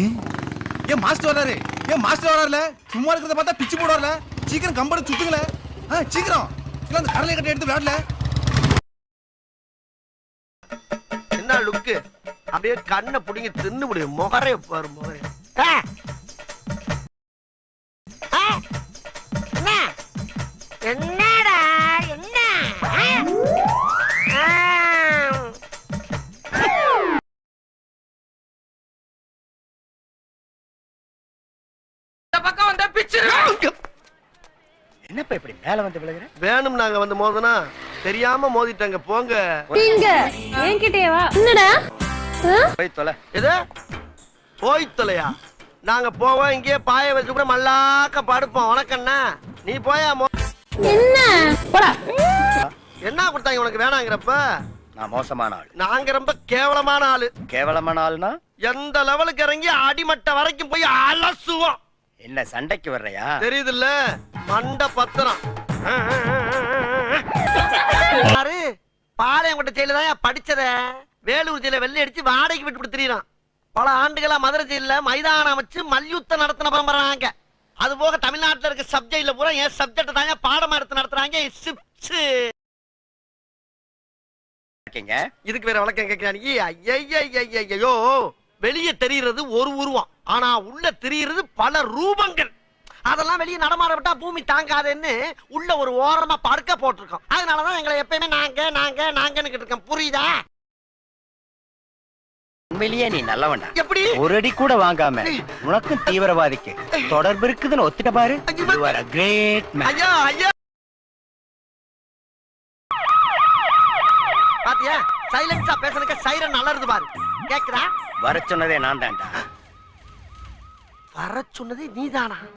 ஏன் மாஸ்டர் வராரு? ஏன் மாஸ்டர் வராருல? சும்மா இருக்கிறத பார்த்தா பிச்சு போடுவார்ல. சீக்கிரம் கம்பெனி சுத்துங்களே. சீக்கிரம். இல்ல அந்த கடலை கட்டை எடுத்து விளையாடல. என்ன லுக்கு? அப்படியே கண்ணை புடிங்கி தின்னு முடியும். முகரே பாரு முகரே. என்னடா என்ன? பக்கம் வந்த பிச்சு. என்னப்பா இப்படி மேல வந்து விழுகுற? வேணும் நாங்க வந்து மோதனா தெரியாம மோதிட்டாங்க போங்க. நீங்க என்கிட்டயே வா. என்னடா? போய் தொலை. எது? போய் தொலையா? நாங்க போவோம் இங்கே பாய வச்சு கூட மல்லாக்க படுப்போம். உனக்கண்ணா நீ போயா? என்ன? போடா. என்ன கொடுத்தாங்க உனக்கு வேணாங்கிறப்ப? நான் மோசமான ஆள். நாங்க ரொம்ப கேவலமான ஆளு. கேவலமான ஆள்னா எந்த லெவலுக்கு இறங்கி அடிமட்ட வரைக்கும் போய் அலசுவோம். என்ன சண்டைக்கு வர்றையா? தெரியுதுல்ல மண்ட பத்திரம். பாளையங்கோட்டை ஜெயில தான் படிச்சத. வேலூர் ஜெயில வெள்ளை அடிச்சு வாடகைக்கு விட்டு திரியறான். பல ஆண்டுகளா மதுரை ஜெயில மைதானம் வச்சு மல்யுத்தம் நடத்தின பரம்பராங்க. அது போக தமிழ்நாட்டில் இருக்க சப்ஜெக்ட்ல பூரா என் சப்ஜெக்ட் தாங்க பாடமா எடுத்து நடத்துறாங்க. இதுக்கு வேற வழக்கம் கேட்கிறாங்க. ஐயோ வெளியே தெரிகிறது ஒரு உருவம், ஆனா உள்ள தெரிகிறது பல ரூபங்கள். அதெல்லாம் வெளியே நடமாட விட்டா பூமி தாங்காதுன்னு உள்ள ஒரு ஓரமா படுக்க போட்டிருக்கோம். அதனாலதான் எங்களை எப்பயுமே நாங்க நாங்க நாங்கன்னு இருக்கோம். புரியுதா? உண்மையிலேயே நீ நல்லவன்டா. எப்படி? ஒரு அடி கூட வாங்காம உனக்கும் தீவிரவாதிக்கு தொடர்பு இருக்குதுன்னு ஒத்துட்ட பாரு. You are a great man. ஐயா ஐயா பாத்தியா? சைலன்ஸா பேசுறதுக்கு சைரன் அலறுது பாரு. கேக்குதா? வர சொன்னதே நான் தான்டா. வர சொன்னதே நீதானா?